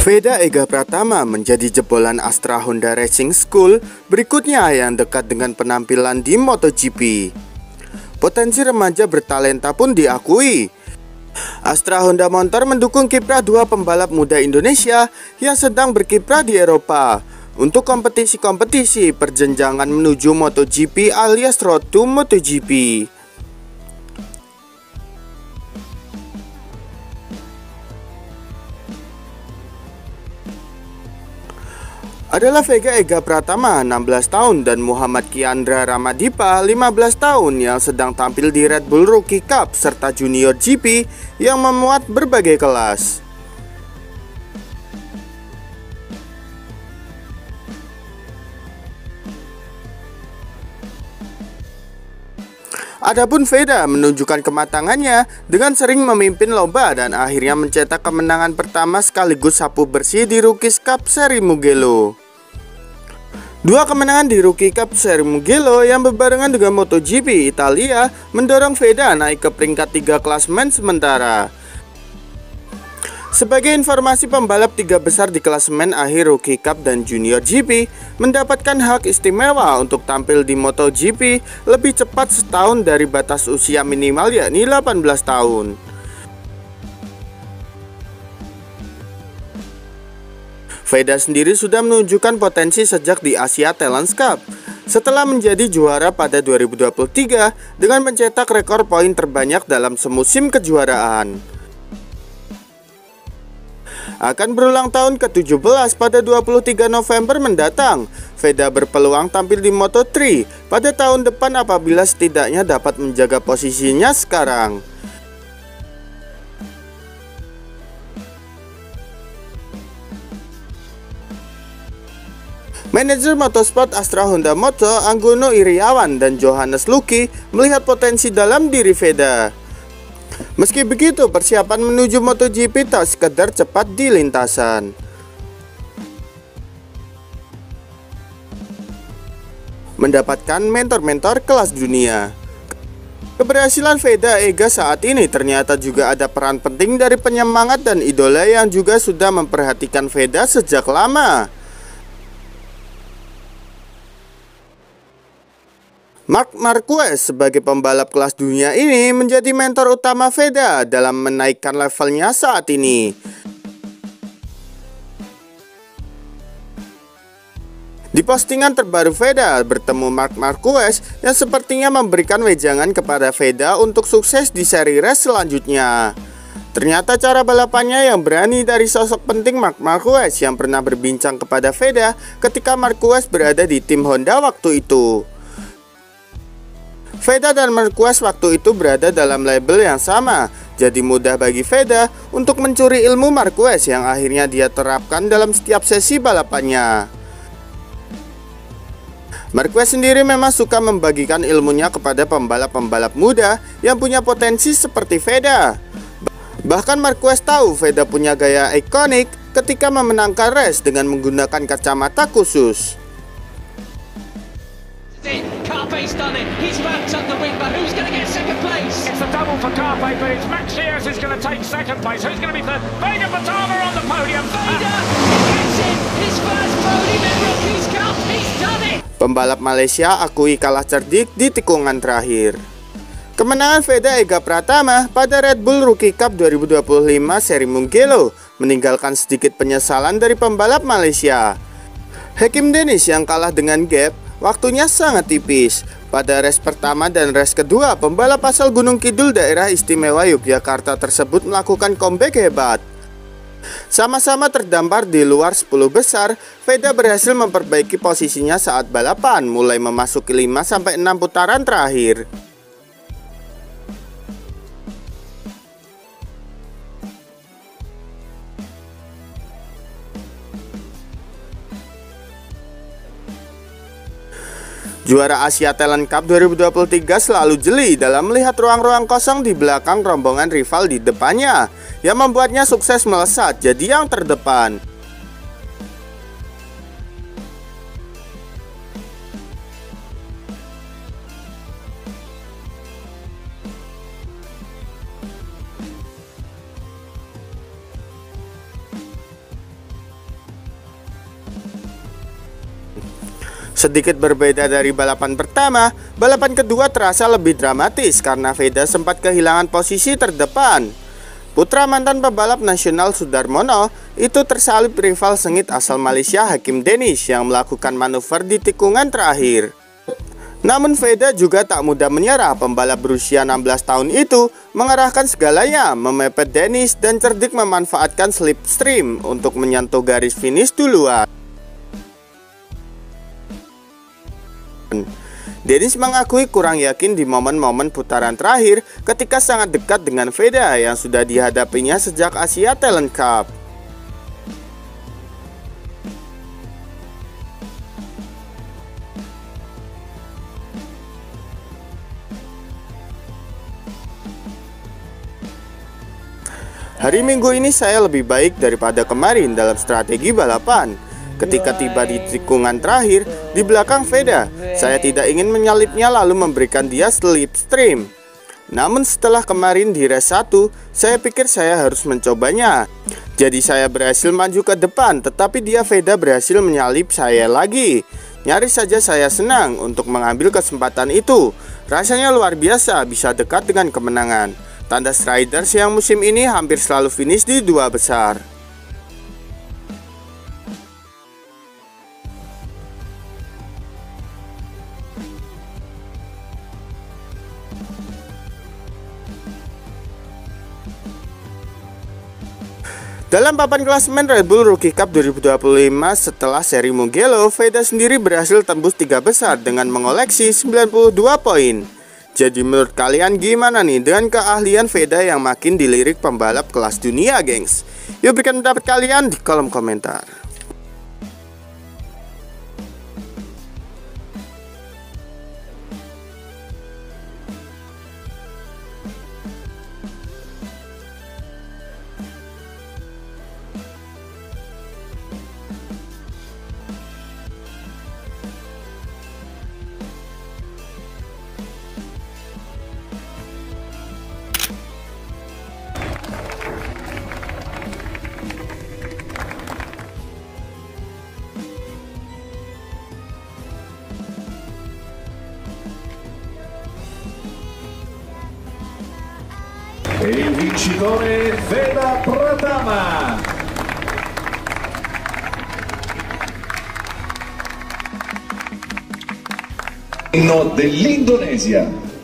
Veda Ega Pratama menjadi jebolan Astra Honda Racing School berikutnya yang dekat dengan penampilan di MotoGP. Potensi remaja bertalenta pun diakui. Astra Honda Motor mendukung kiprah dua pembalap muda Indonesia yang sedang berkiprah di Eropa untuk kompetisi-kompetisi perjenjangan menuju MotoGP alias Road to MotoGP. Adalah Vega Ega Pratama 16 tahun dan Muhammad Kiandra Ramadipa 15 tahun yang sedang tampil di Red Bull Rookie Cup serta Junior GP yang memuat berbagai kelas. Adapun Veda menunjukkan kematangannya dengan sering memimpin lomba dan akhirnya mencetak kemenangan pertama sekaligus sapu bersih di Rookies Cup seri Mugello. Dua kemenangan di Rookie Cup seri Mugello yang berbarengan dengan MotoGP Italia mendorong Veda naik ke peringkat 3 klasemen sementara. Sebagai informasi, pembalap tiga besar di klasemen akhir Rookie Cup dan Junior GP mendapatkan hak istimewa untuk tampil di MotoGP lebih cepat setahun dari batas usia minimal yakni 18 tahun. Veda sendiri sudah menunjukkan potensi sejak di Asia Talents Cup setelah menjadi juara pada 2023 dengan mencetak rekor poin terbanyak dalam semusim kejuaraan. Akan berulang tahun ke-17 pada 23 November mendatang. Veda berpeluang tampil di Moto3 pada tahun depan apabila setidaknya dapat menjaga posisinya sekarang. Manajer motorsport Astra Honda Moto Anggono Iriawan dan Johannes Luki melihat potensi dalam diri Veda. Meski begitu, persiapan menuju MotoGP tak sekedar cepat di lintasan. Mendapatkan mentor-mentor kelas dunia. Keberhasilan Veda Ega saat ini ternyata juga ada peran penting dari penyemangat dan idola yang juga sudah memperhatikan Veda sejak lama. Marc Marquez sebagai pembalap kelas dunia ini menjadi mentor utama Veda dalam menaikkan levelnya saat ini. Di postingan terbaru Veda bertemu Marc Marquez yang sepertinya memberikan wejangan kepada Veda untuk sukses di seri race selanjutnya. Ternyata cara balapannya yang berani dari sosok penting Marc Marquez yang pernah berbincang kepada Veda ketika Marquez berada di tim Honda waktu itu. Veda dan Marquez waktu itu berada dalam label yang sama, jadi mudah bagi Veda untuk mencuri ilmu Marquez yang akhirnya dia terapkan dalam setiap sesi balapannya. Marquez sendiri memang suka membagikan ilmunya kepada pembalap-pembalap muda yang punya potensi seperti Veda. Bahkan Marquez tahu Veda punya gaya ikonik ketika memenangkan race dengan menggunakan kacamata khusus. Carpe's done it. He's wrapped up the win, but who's going to get second place? It's a double for Carpe, but it's Max Shears who's going to take second place. Who's going to be third? Vega Pratama on the podium. Vega gets in his first podium in Rookies Cup. He's done it. Pembalap Malaysia akui kalah cerdik di tikungan terakhir. Kemenangan Veda Ega Pratama pada Red Bull Rookie Cup 2025 seri Mugello meninggalkan sedikit penyesalan dari pembalap Malaysia. Hakim Dennis yang kalah dengan gap waktunya sangat tipis. Pada race pertama dan race kedua, pembalap asal Gunung Kidul daerah istimewa Yogyakarta tersebut melakukan comeback hebat. Sama-sama terdampar di luar 10 besar, Veda berhasil memperbaiki posisinya saat balapan mulai memasuki 5-6 putaran terakhir. Juara Asia Talent Cup 2023 selalu jeli dalam melihat ruang-ruang kosong di belakang rombongan rival di depannya, yang membuatnya sukses melesat jadi yang terdepan. Sedikit berbeda dari balapan pertama, balapan kedua terasa lebih dramatis karena Veda sempat kehilangan posisi terdepan. Putra mantan pebalap nasional Sudarmono itu tersalip rival sengit asal Malaysia Hakim Dennis yang melakukan manuver di tikungan terakhir. Namun Veda juga tak mudah menyerah. Pembalap berusia 16 tahun itu mengarahkan segalanya, memepet Dennis dan cerdik memanfaatkan slipstream untuk menyentuh garis finish duluan. Dennis mengakui kurang yakin di momen-momen putaran terakhir ketika sangat dekat dengan Veda yang sudah dihadapinya sejak Asia Talent Cup. Hari Minggu ini saya lebih baik daripada kemarin dalam strategi balapan. Ketika tiba di tikungan terakhir di belakang Veda, saya tidak ingin menyalipnya lalu memberikan dia slipstream. Namun setelah kemarin di race 1, saya pikir saya harus mencobanya. Jadi saya berhasil maju ke depan, tetapi dia Veda berhasil menyalip saya lagi. Nyaris saja saya senang untuk mengambil kesempatan itu. Rasanya luar biasa bisa dekat dengan kemenangan. Tandas Riders yang musim ini hampir selalu finish di 2 besar. Dalam papan klasemen Red Bull Rookie Cup 2025 setelah seri Mugello, Veda sendiri berhasil tembus 3 besar dengan mengoleksi 92 poin. Jadi menurut kalian gimana nih dengan keahlian Veda yang makin dilirik pembalap kelas dunia, gengs? Yuk berikan pendapat kalian di kolom komentar. E il vincitore Veda Pratama. Dell'Indonesia.